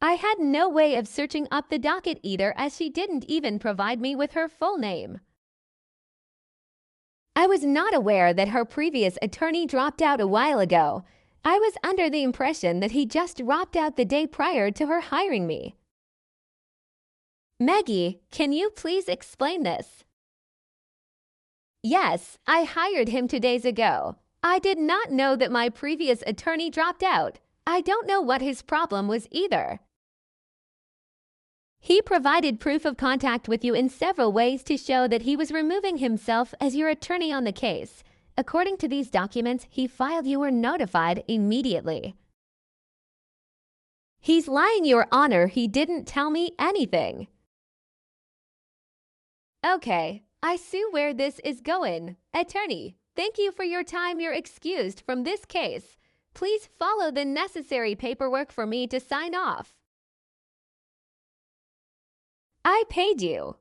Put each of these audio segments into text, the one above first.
I had no way of searching up the docket either, as she didn't even provide me with her full name. I was not aware that her previous attorney dropped out a while ago. I was under the impression that he just dropped out the day prior to her hiring me. Maggie, can you please explain this? Yes, I hired him 2 days ago. I did not know that my previous attorney dropped out. I don't know what his problem was either. He provided proof of contact with you in several ways to show that he was removing himself as your attorney on the case. According to these documents, he filed you were notified immediately. He's lying, Your Honor. He didn't tell me anything. Okay, I see where this is going. Attorney, thank you for your time. You're excused from this case. Please follow the necessary paperwork for me to sign off. I paid you.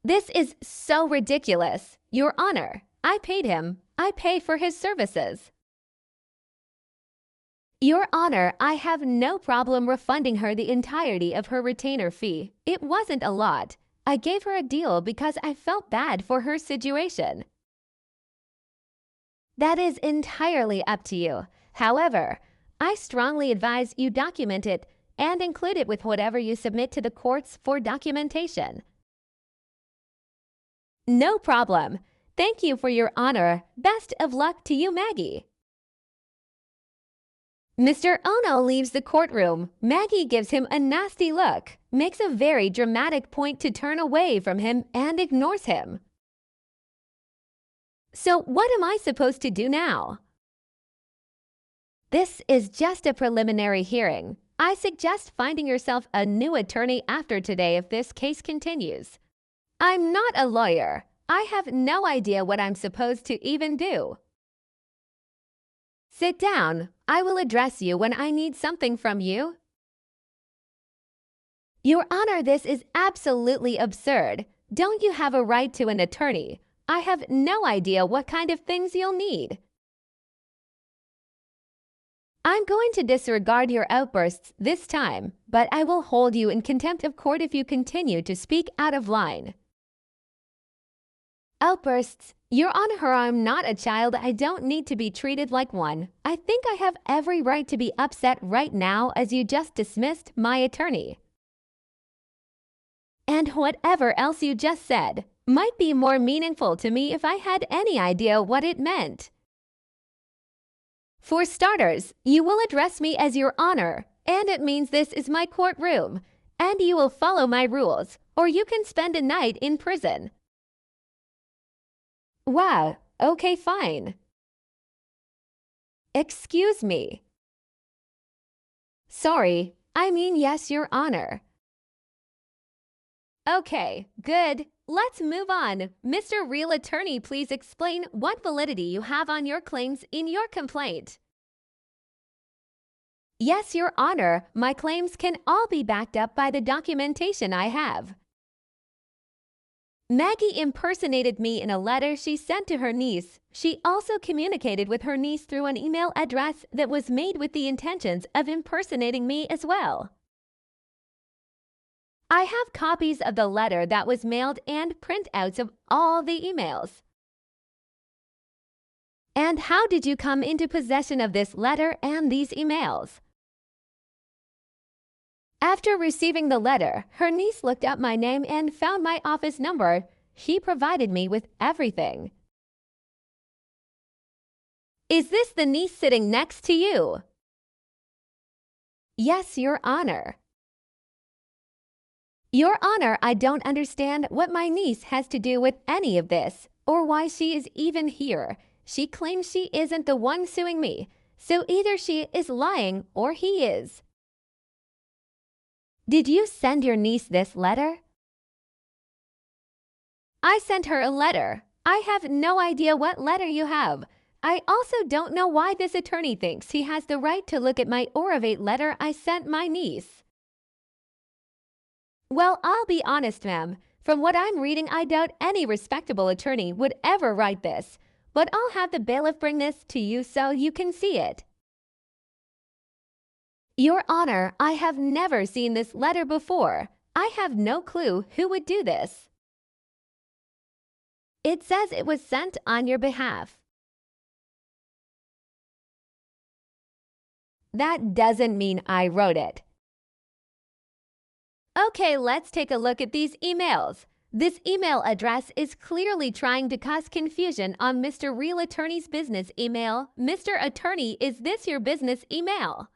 This is so ridiculous. Your Honor, I paid him. I pay for his services. Your Honor, I have no problem refunding her the entirety of her retainer fee. It wasn't a lot. I gave her a deal because I felt bad for her situation. That is entirely up to you. However, I strongly advise you document it and include it with whatever you submit to the courts for documentation. No problem. Thank you for your honor. Best of luck to you, Maggie. Mr. Ono leaves the courtroom. Maggie gives him a nasty look, makes a very dramatic point to turn away from him, and ignores him. So what am I supposed to do now? This is just a preliminary hearing. I suggest finding yourself a new attorney after today if this case continues. I'm not a lawyer. I have no idea what I'm supposed to even do. Sit down. I will address you when I need something from you. Your Honor, this is absolutely absurd. Don't you have a right to an attorney? I have no idea what kind of things you'll need. I'm going to disregard your outbursts this time, but I will hold you in contempt of court if you continue to speak out of line. Outbursts. Your Honor, I'm not a child. I don't need to be treated like one. I think I have every right to be upset right now as you just dismissed my attorney. And whatever else you just said might be more meaningful to me if I had any idea what it meant. For starters, you will address me as Your Honor, and it means this is my courtroom, and you will follow my rules, or you can spend a night in prison. Wow, okay, fine. Excuse me. Sorry, I mean yes, Your Honor. Okay, good. Let's move on. Mr. Real Attorney, please explain what validity you have on your claims in your complaint. Yes, Your Honor, my claims can all be backed up by the documentation I have. Maggie impersonated me in a letter she sent to her niece. She also communicated with her niece through an email address that was made with the intentions of impersonating me as well. I have copies of the letter that was mailed and printouts of all the emails. And how did you come into possession of this letter and these emails? After receiving the letter, her niece looked up my name and found my office number. She provided me with everything. Is this the niece sitting next to you? Yes, Your Honor. Your Honor, I don't understand what my niece has to do with any of this, or why she is even here. She claims she isn't the one suing me, so either she is lying or he is. Did you send your niece this letter? I sent her a letter. I have no idea what letter you have. I also don't know why this attorney thinks he has the right to look at my Oravate letter I sent my niece. Well, I'll be honest, ma'am. From what I'm reading, I doubt any respectable attorney would ever write this, but I'll have the bailiff bring this to you so you can see it. Your Honor, I have never seen this letter before. I have no clue who would do this. It says it was sent on your behalf. That doesn't mean I wrote it. Okay, let's take a look at these emails. This email address is clearly trying to cause confusion on Mr. Real Attorney's business email. Mr. Attorney, is this your business email?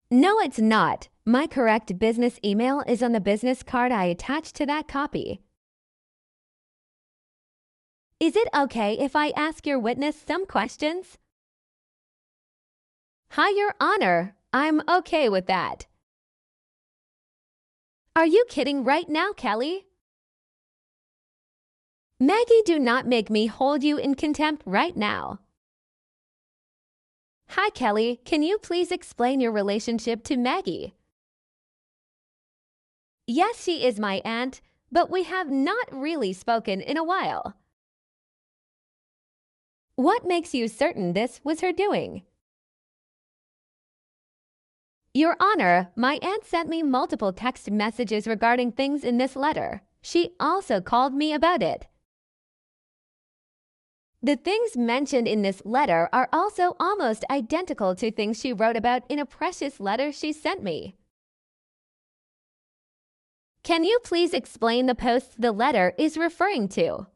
No, it's not. My correct business email is on the business card I attached to that copy. Is it okay if I ask your witness some questions? Hi, Your Honor. I'm okay with that. Are you kidding right now, Kelly? Maggie, do not make me hold you in contempt right now. Hi, Kelly. Can you please explain your relationship to Maggie? Yes, she is my aunt, but we have not really spoken in a while. What makes you certain this was her doing? Your Honor, my aunt sent me multiple text messages regarding things in this letter. She also called me about it. The things mentioned in this letter are also almost identical to things she wrote about in a precious letter she sent me. Can you please explain the posts the letter is referring to?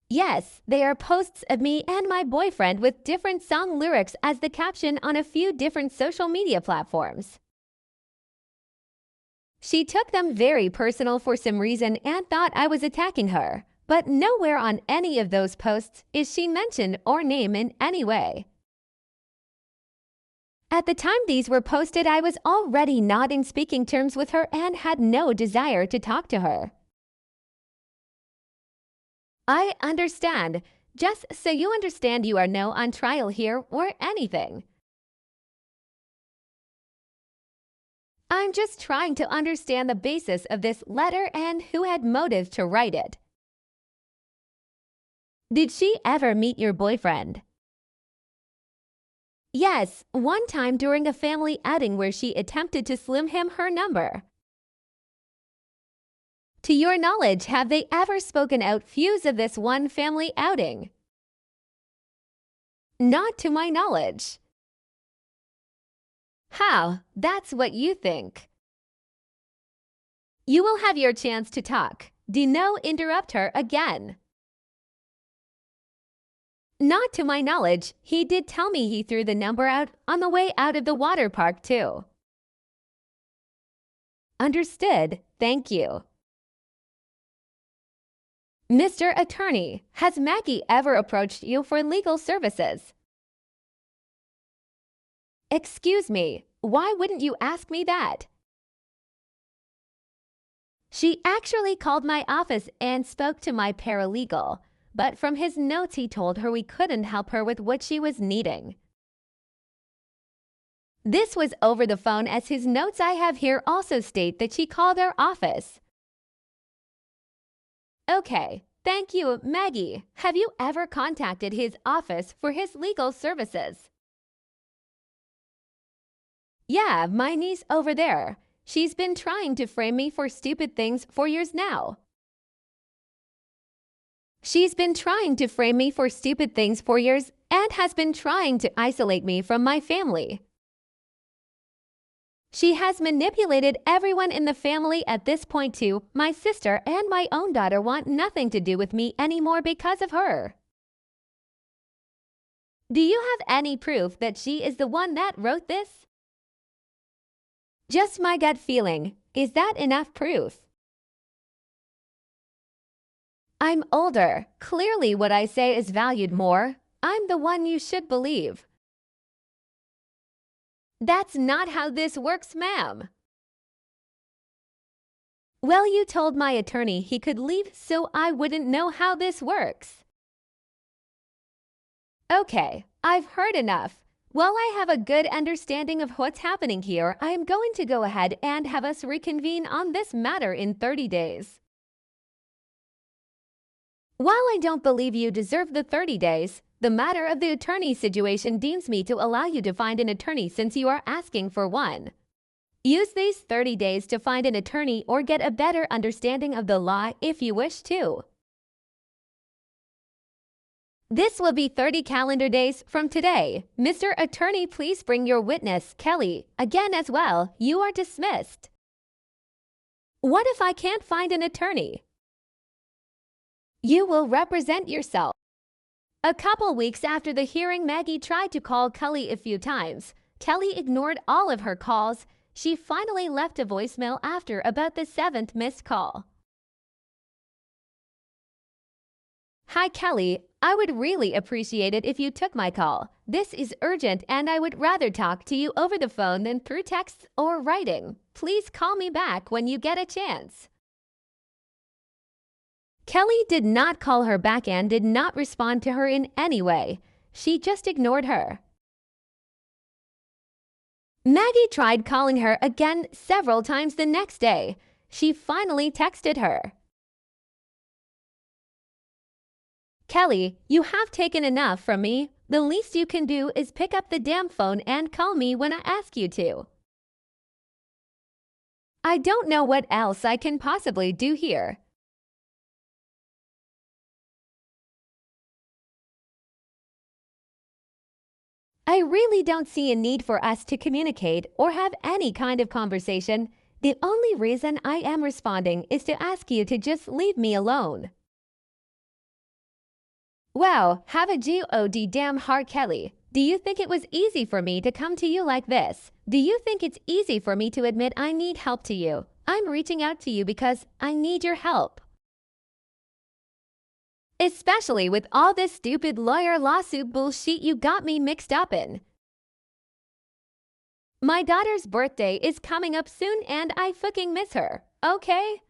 Yes, they are posts of me and my boyfriend with different song lyrics as the caption on a few different social media platforms. She took them very personal for some reason and thought I was attacking her, but nowhere on any of those posts is she mentioned or named in any way. At the time these were posted, I was already not in speaking terms with her and had no desire to talk to her. I understand. Just so you understand, you are no on trial here or anything. I'm just trying to understand the basis of this letter and who had motive to write it. Did she ever meet your boyfriend? Yes, one time during a family outing where she attempted to slim him her number. To your knowledge, have they ever spoken out views of this one family outing? Not to my knowledge. How? That's what you think. You will have your chance to talk. Do not interrupt her again. Not to my knowledge. He did tell me he threw the number out on the way out of the water park too. Understood. Thank you. Mr. Attorney, has Maggie ever approached you for legal services? Excuse me, why wouldn't you ask me that? She actually called my office and spoke to my paralegal, but from his notes he told her we couldn't help her with what she was needing. This was over the phone, as his notes I have here also state that she called our office. Okay, thank you, Maggie. Have you ever contacted his office for his legal services? Yeah, my niece over there. She's been trying to frame me for stupid things for years now. She's been trying to frame me for stupid things for years and has been trying to isolate me from my family. She has manipulated everyone in the family at this point too. My sister and my own daughter want nothing to do with me anymore because of her. Do you have any proof that she is the one that wrote this? Just my gut feeling. Is that enough proof? I'm older. Clearly what I say is valued more. I'm the one you should believe. That's not how this works, ma'am. Well, you told my attorney he could leave, so I wouldn't know how this works. Okay, I've heard enough. While I have a good understanding of what's happening here, I am going to go ahead and have us reconvene on this matter in 30 days. While I don't believe you deserve the 30 days, The matter of the attorney situation deems me to allow you to find an attorney since you are asking for one. Use these 30 days to find an attorney or get a better understanding of the law if you wish to. This will be 30 calendar days from today. Mr. Attorney, please bring your witness, Kelly, again as well. You are dismissed. What if I can't find an attorney? You will represent yourself. A couple weeks after the hearing, Maggie tried to call Kelly a few times. Kelly ignored all of her calls. She finally left a voicemail after about the 7th missed call. Hi, Kelly. I would really appreciate it if you took my call. This is urgent and I would rather talk to you over the phone than through text or writing. Please call me back when you get a chance. Kelly did not call her back and did not respond to her in any way. She just ignored her. Maggie tried calling her again several times the next day. She finally texted her. Kelly, you have taken enough from me. The least you can do is pick up the damn phone and call me when I ask you to. I don't know what else I can possibly do here. I really don't see a need for us to communicate or have any kind of conversation. The only reason I am responding is to ask you to just leave me alone. Wow, have a goddamn heart, Kelly. Do you think it was easy for me to come to you like this? Do you think it's easy for me to admit I need help to you? I'm reaching out to you because I need your help. Especially with all this stupid lawyer lawsuit bullshit you got me mixed up in. My daughter's birthday is coming up soon and I fucking miss her, okay?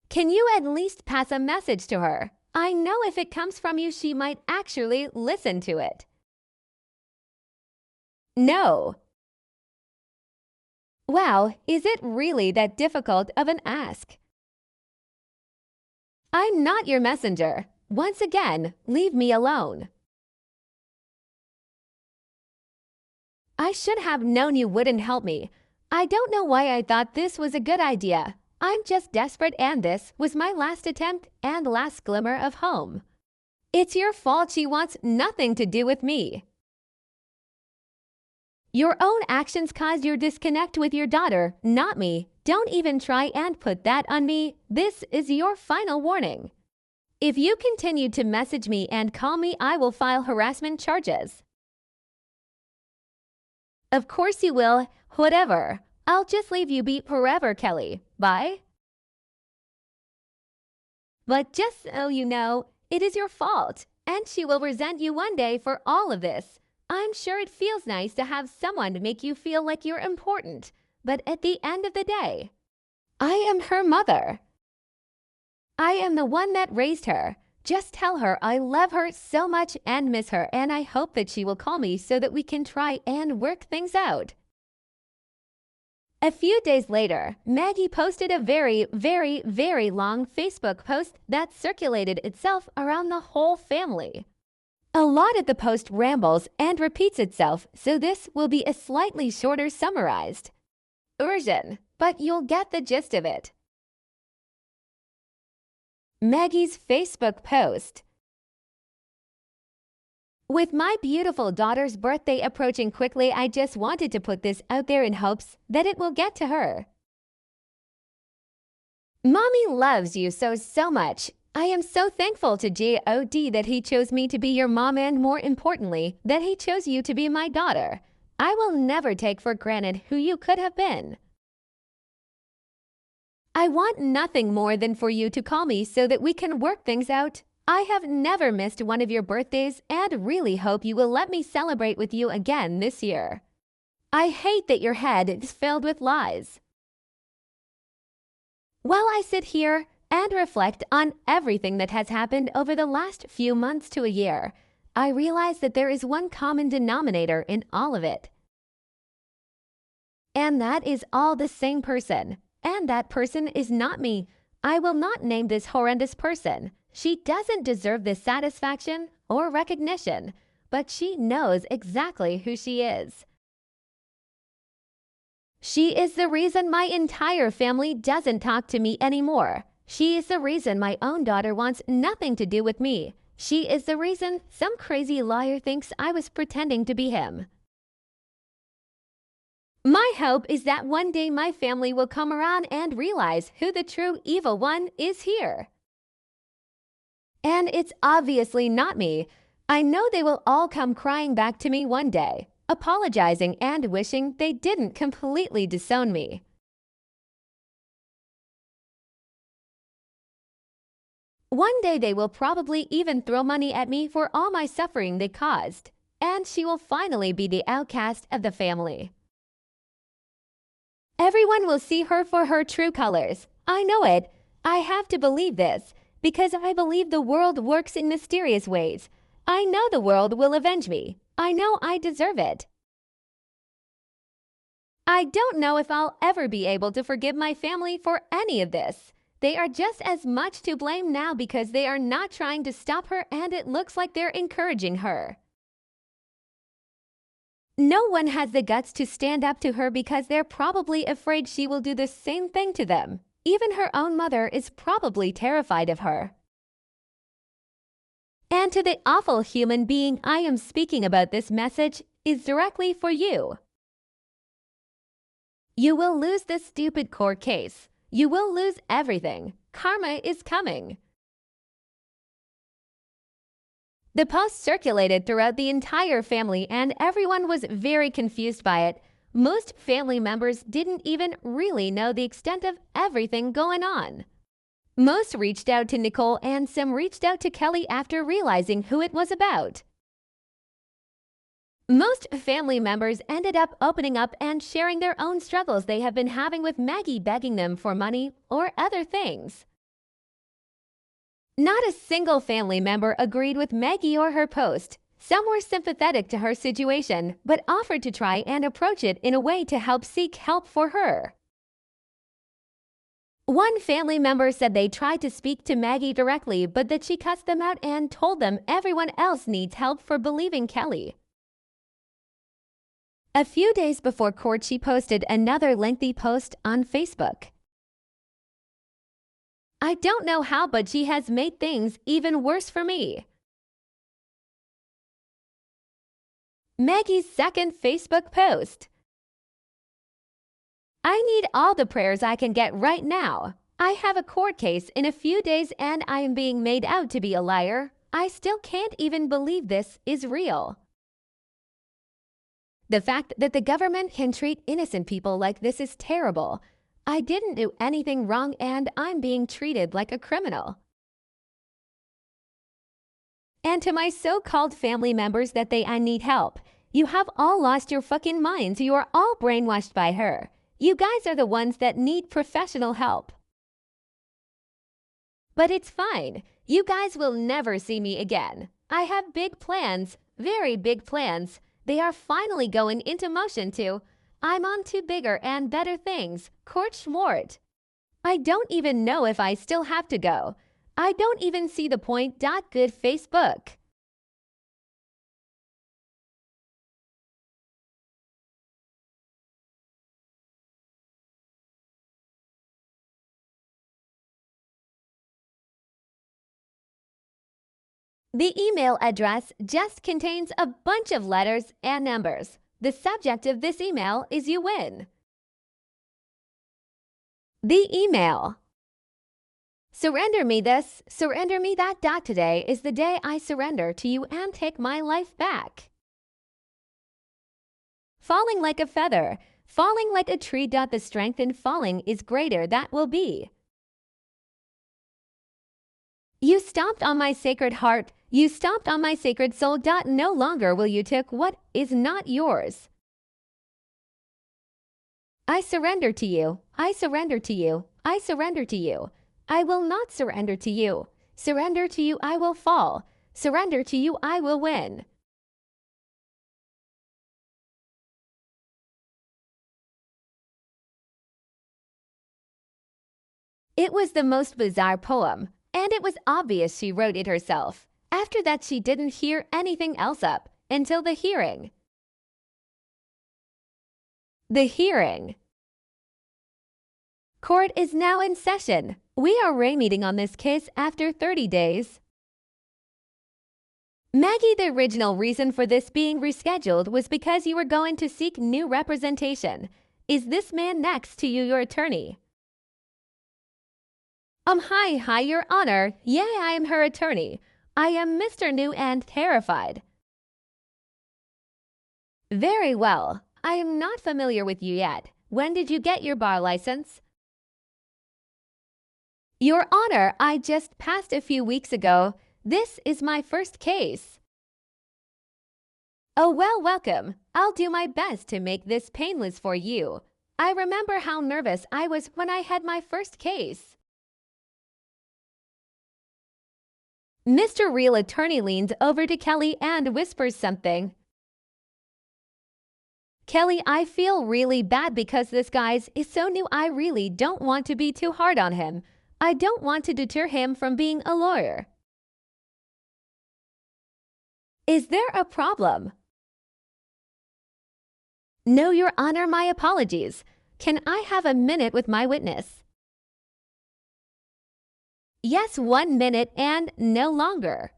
Can you at least pass a message to her? I know if it comes from you, she might actually listen to it. No. Wow, is it really that difficult of an ask? I'm not your messenger. Once again, leave me alone. I should have known you wouldn't help me. I don't know why I thought this was a good idea. I'm just desperate and this was my last attempt and last glimmer of home. It's your fault she wants nothing to do with me. Your own actions caused your disconnect with your daughter, not me. Don't even try and put that on me. This is your final warning. If you continue to message me and call me, I will file harassment charges. Of course you will. Whatever. I'll just leave you be forever, Kelly. Bye. But just so you know, it is your fault, and she will resent you one day for all of this. I'm sure it feels nice to have someone to make you feel like you're important, but at the end of the day, I am her mother. I am the one that raised her. Just tell her I love her so much and miss her, and I hope that she will call me so that we can try and work things out. A few days later, Maggie posted a very long Facebook post that circulated itself around the whole family. A lot of the post rambles and repeats itself, so this will be a slightly shorter summarized version, but you'll get the gist of it. Maggie's Facebook post. With my beautiful daughter's birthday approaching quickly, I just wanted to put this out there in hopes that it will get to her. Mommy loves you so much. I am so thankful to God that he chose me to be your mom and more importantly, that he chose you to be my daughter. I will never take for granted who you could have been. I want nothing more than for you to call me so that we can work things out. I have never missed one of your birthdays and really hope you will let me celebrate with you again this year. I hate that your head is filled with lies. While I sit here and reflect on everything that has happened over the last few months to a year, I realize that there is one common denominator in all of it. And that is all the same person. And that person is not me. I will not name this horrendous person. She doesn't deserve this satisfaction or recognition, but she knows exactly who she is. She is the reason my entire family doesn't talk to me anymore. She is the reason my own daughter wants nothing to do with me. She is the reason some crazy lawyer thinks I was pretending to be him. My hope is that one day my family will come around and realize who the true evil one is here. And it's obviously not me. I know they will all come crying back to me one day, apologizing and wishing they didn't completely disown me. One day they will probably even throw money at me for all my suffering they caused, and she will finally be the outcast of the family. Everyone will see her for her true colors. I know it. I have to believe this, because I believe the world works in mysterious ways. I know the world will avenge me. I know I deserve it. I don't know if I'll ever be able to forgive my family for any of this. They are just as much to blame now because they are not trying to stop her, and it looks like they're encouraging her. No one has the guts to stand up to her because they're probably afraid she will do the same thing to them. Even her own mother is probably terrified of her. And to the awful human being I am speaking about, this message is directly for you. You will lose this stupid court case. You will lose everything. Karma is coming. The post circulated throughout the entire family and everyone was very confused by it. Most family members didn't even really know the extent of everything going on. Most reached out to Nicole and some reached out to Kelly after realizing who it was about. Most family members ended up opening up and sharing their own struggles they have been having with Maggie begging them for money or other things. Not a single family member agreed with Maggie or her post. Some were sympathetic to her situation, but offered to try and approach it in a way to help seek help for her. One family member said they tried to speak to Maggie directly, but that she cussed them out and told them everyone else needs help for believing Kelly. A few days before court, she posted another lengthy post on Facebook. I don't know how, but she has made things even worse for me. Maggie's second Facebook post. I need all the prayers I can get right now. I have a court case in a few days and I am being made out to be a liar. I still can't even believe this is real. The fact that the government can treat innocent people like this is terrible. I didn't do anything wrong and I'm being treated like a criminal. And to my so-called family members that I need help. You have all lost your fucking minds. You are all brainwashed by her. You guys are the ones that need professional help. But it's fine. You guys will never see me again. I have big plans, very big plans. They are finally going into motion too. I'm on to bigger and better things. Kurt Schmort. I don't even know if I still have to go. I don't even see the point. Good Facebook. The email address just contains a bunch of letters and numbers. The subject of this email is "You win." The email. Surrender me this, surrender me that. Today is the day I surrender to you and take my life back. Falling like a feather, falling like a tree. The strength in falling is greater that will be. You stomped on my sacred heart, you stomped on my sacred soul. No longer will you take what is not yours. I surrender to you, I surrender to you, I surrender to you. I will not surrender to you. Surrender to you, I will fall. Surrender to you, I will win. It was the most bizarre poem. and it was obvious she wrote it herself. After that, she didn't hear anything else up until the hearing. The hearing. Court is now in session. We are re-meeting on this case after 30 days. Maggie, the original reason for this being rescheduled was because you were going to seek new representation. Is this man next to you your attorney? Hi, Your Honor. Yeah, I am her attorney. I am Mr. New and terrified. Very well. I am not familiar with you yet. When did you get your bar license? Your Honor, I just passed a few weeks ago. This is my first case. Oh, well, welcome. I'll do my best to make this painless for you. I remember how nervous I was when I had my first case. Mr. Real Attorney leans over to Kelly and whispers something. Kelly, I feel really bad because this guy is so new. I really don't want to be too hard on him. I don't want to deter him from being a lawyer. Is there a problem? No, Your Honor, my apologies. Can I have a minute with my witness? Yes, 1 minute and no longer.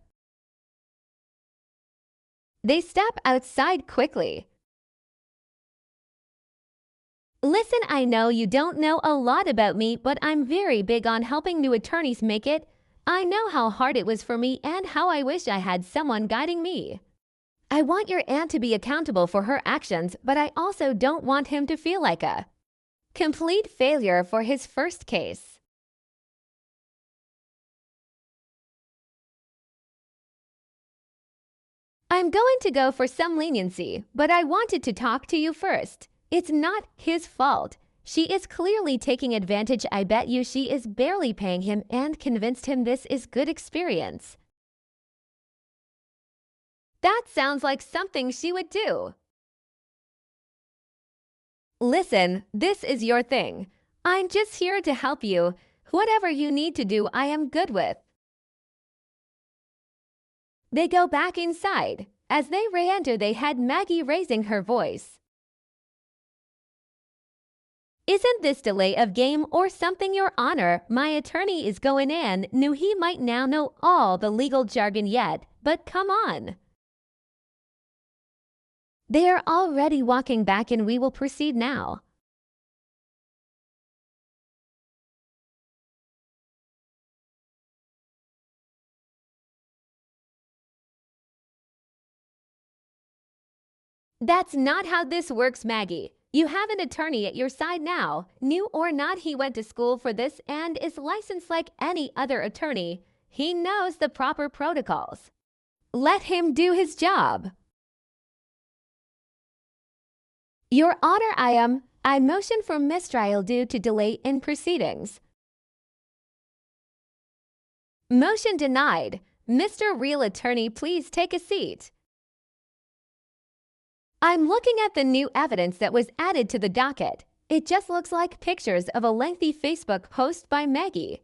They step outside quickly. Listen, I know you don't know a lot about me, but I'm very big on helping new attorneys make it. I know how hard it was for me and how I wish I had someone guiding me. I want your aunt to be accountable for her actions, but I also don't want him to feel like a complete failure for his first case. I'm going to go for some leniency, but I wanted to talk to you first. It's not his fault. She is clearly taking advantage. I bet you she is barely paying him and convinced him this is good experience. That sounds like something she would do. Listen, this is your thing. I'm just here to help you. Whatever you need to do, I am good with. They go back inside. As they re-enter, they had Maggie raising her voice. Isn't this delay of game or something, Your Honor? My attorney is going in. Knew he might now know all the legal jargon yet, but come on. They are already walking back and we will proceed now. That's not how this works, Maggie. You have an attorney at your side now. New or not, he went to school for this and is licensed like any other attorney. He knows the proper protocols. Let him do his job. Your Honor, I motion for mistrial due to delay in proceedings. Motion denied. Mr. Real Attorney, please take a seat. I'm looking at the new evidence that was added to the docket. It just looks like pictures of a lengthy Facebook post by Maggie.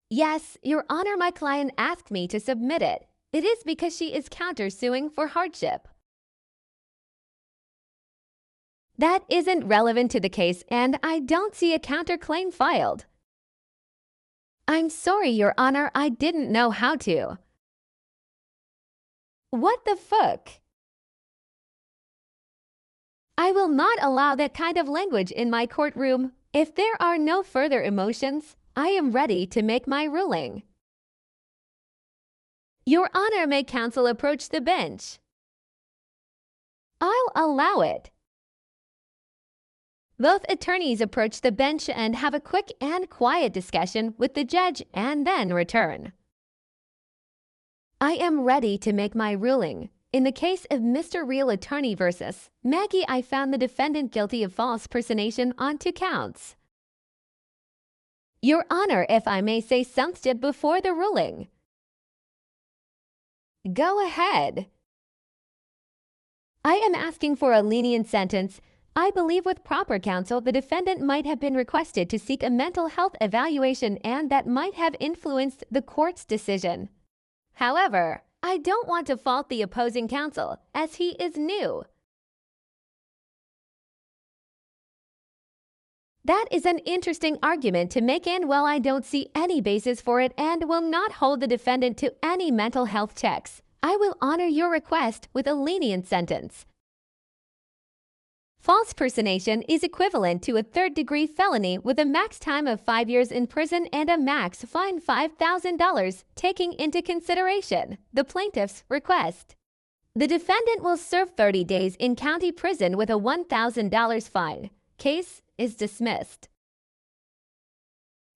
Yes, Your Honor, my client asked me to submit it. It is because she is countersuing for hardship. That isn't relevant to the case, and I don't see a counterclaim filed. I'm sorry, Your Honor, I didn't know how to. What the fuck? I will not allow that kind of language in my courtroom. If there are no further emotions, I am ready to make my ruling. Your Honor, may counsel approach the bench. I'll allow it. Both attorneys approach the bench and have a quick and quiet discussion with the judge and then return. I am ready to make my ruling. In the case of Mr. Real Attorney versus Maggie, I found the defendant guilty of false personation on 2 counts. Your Honor, if I may say something before the ruling. Go ahead. I am asking for a lenient sentence. I believe with proper counsel, the defendant might have been requested to seek a mental health evaluation and that might have influenced the court's decision. However, I don't want to fault the opposing counsel, as he is new. That is an interesting argument to make, and while I don't see any basis for it and will not hold the defendant to any mental health checks, I will honor your request with a lenient sentence. False personation is equivalent to a third-degree felony with a max time of 5 years in prison and a max fine $5,000, taking into consideration the plaintiff's request. The defendant will serve 30 days in county prison with a $1,000 fine. Case is dismissed.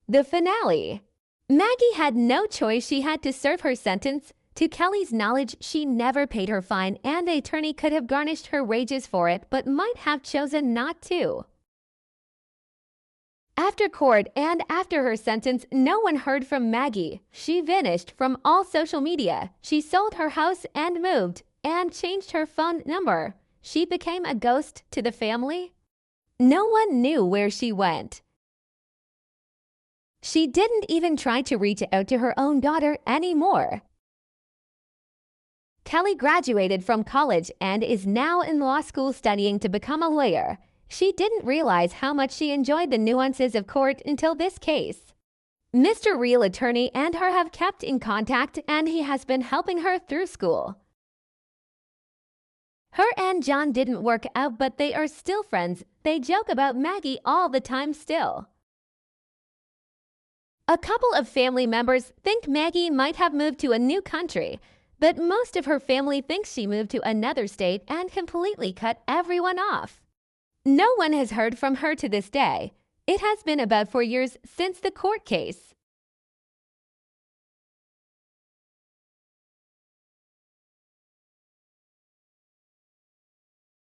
The finale. Maggie had no choice. She had to serve her sentence. To Kelly's knowledge, she never paid her fine, and the attorney could have garnished her wages for it, but might have chosen not to. After court and after her sentence, no one heard from Maggie. She vanished from all social media. She sold her house and moved, and changed her phone number. She became a ghost to the family. No one knew where she went. She didn't even try to reach out to her own daughter anymore. Kelly graduated from college and is now in law school studying to become a lawyer. She didn't realize how much she enjoyed the nuances of court until this case. Mr. Real Attorney and her have kept in contact, and he has been helping her through school. Her and John didn't work out, but they are still friends. They joke about Maggie all the time still. A couple of family members think Maggie might have moved to a new country, but most of her family thinks she moved to another state and completely cut everyone off. No one has heard from her to this day. It has been about 4 years since the court case.